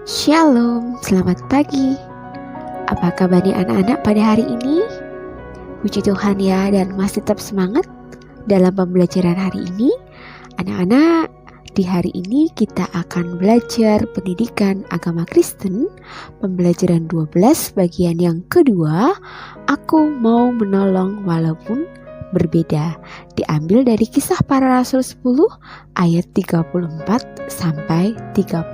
Shalom, selamat pagi. Apa kabarnya anak-anak pada hari ini? Puji Tuhan ya, dan masih tetap semangat dalam pembelajaran hari ini. Anak-anak, di hari ini kita akan belajar pendidikan agama Kristen, pembelajaran 12 bagian yang kedua, Aku Mau Menolong Walaupun Berbeda. Diambil dari Kisah Para Rasul 10 ayat 34 sampai 35.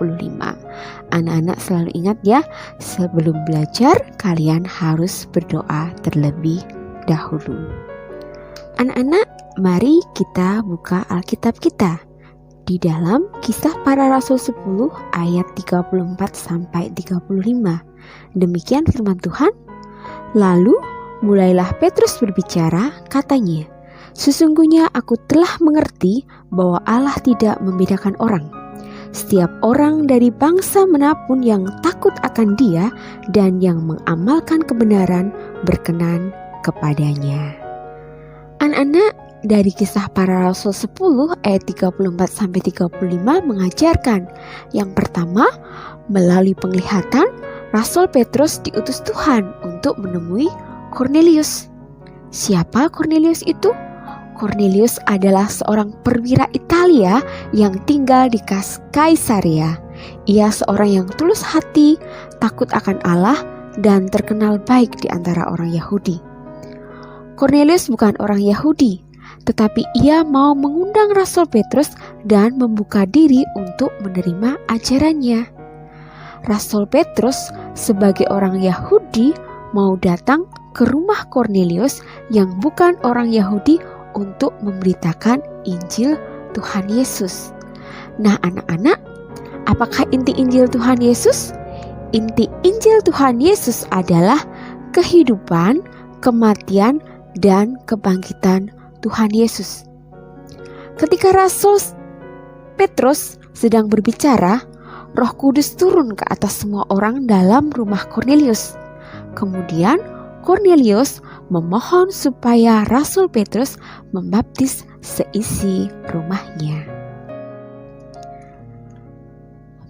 Anak-anak selalu ingat ya, sebelum belajar kalian harus berdoa terlebih dahulu. Anak-anak, mari kita buka Alkitab kita di dalam Kisah Para Rasul 10 ayat 34 sampai 35. Demikian firman Tuhan. Lalu mulailah Petrus berbicara, katanya, "Sesungguhnya aku telah mengerti bahwa Allah tidak membedakan orang. Setiap orang dari bangsa manapun yang takut akan Dia dan yang mengamalkan kebenaran berkenan kepadanya." Anak-anak, dari Kisah Para Rasul 10 ayat 34 sampai 35 mengajarkan, yang pertama, melalui penglihatan Rasul Petrus diutus Tuhan untuk menemui Kornelius. Siapa Kornelius itu? Kornelius adalah seorang perwira Italia yang tinggal di Kaisarea. Ia seorang yang tulus hati, takut akan Allah, dan terkenal baik di antara orang Yahudi. Kornelius bukan orang Yahudi, tetapi ia mau mengundang Rasul Petrus dan membuka diri untuk menerima ajarannya. Rasul Petrus sebagai orang Yahudi mau datang ke rumah Kornelius yang bukan orang Yahudi untuk memberitakan Injil Tuhan Yesus. Nah anak-anak, apakah inti Injil Tuhan Yesus? Inti Injil Tuhan Yesus adalah kehidupan, kematian, dan kebangkitan Tuhan Yesus. Ketika Rasul Petrus sedang berbicara, Roh Kudus turun ke atas semua orang dalam rumah Kornelius. Kemudian Kornelius memohon supaya Rasul Petrus membaptis seisi rumahnya.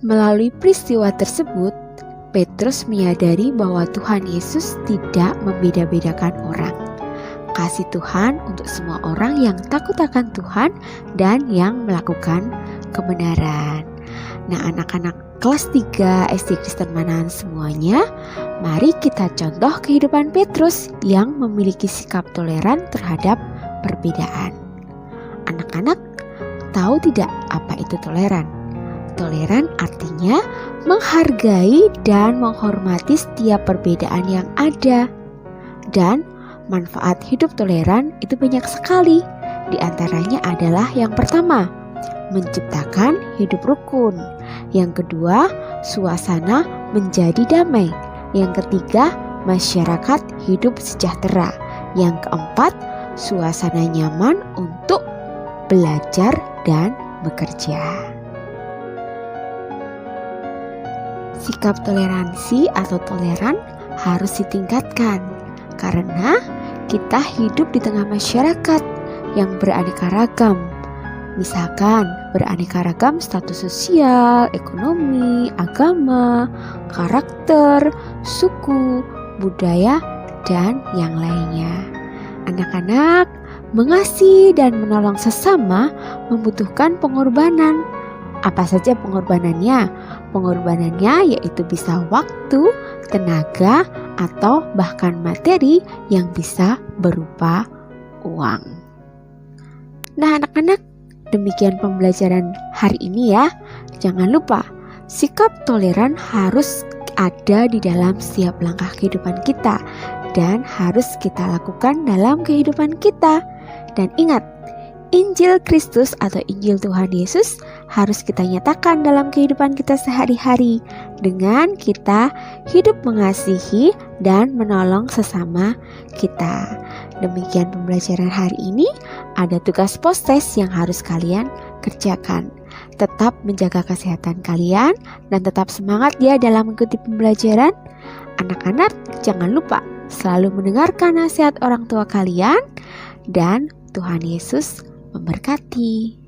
Melalui peristiwa tersebut, Petrus menyadari bahwa Tuhan Yesus tidak membeda-bedakan orang. Kasih Tuhan untuk semua orang yang takut akan Tuhan dan yang melakukan kebenaran. Nah, anak-anak kelas 3 SD Kristen Manahan semuanya, mari kita contoh kehidupan Petrus yang memiliki sikap toleran terhadap perbedaan. Anak-anak, tahu tidak apa itu toleran? Toleran artinya menghargai dan menghormati setiap perbedaan yang ada. Dan manfaat hidup toleran itu banyak sekali. Di antaranya adalah yang pertama, menciptakan hidup rukun. Yang kedua, suasana menjadi damai. Yang ketiga, masyarakat hidup sejahtera. Yang keempat, suasana nyaman untuk belajar dan bekerja. Sikap toleransi atau toleran harus ditingkatkan karena kita hidup di tengah masyarakat yang beraneka ragam. Misalkan beraneka ragam status sosial, ekonomi, agama, karakter, suku, budaya, dan yang lainnya. Anak-anak, mengasihi dan menolong sesama membutuhkan pengorbanan. Apa saja pengorbanannya? Pengorbanannya yaitu bisa waktu, tenaga, atau bahkan materi yang bisa berupa uang. Nah anak-anak, demikian pembelajaran hari ini ya. Jangan lupa, sikap toleran harus ada di dalam setiap langkah kehidupan kita dan harus kita lakukan dalam kehidupan kita. Dan ingat, Injil Kristus atau Injil Tuhan Yesus harus kita nyatakan dalam kehidupan kita sehari-hari dengan kita hidup mengasihi dan menolong sesama kita. Demikian pembelajaran hari ini. Ada tugas postes yang harus kalian kerjakan. Tetap menjaga kesehatan kalian dan tetap semangat ya dalam mengikuti pembelajaran. Anak-anak, jangan lupa selalu mendengarkan nasihat orang tua kalian dan Tuhan Yesus memberkati.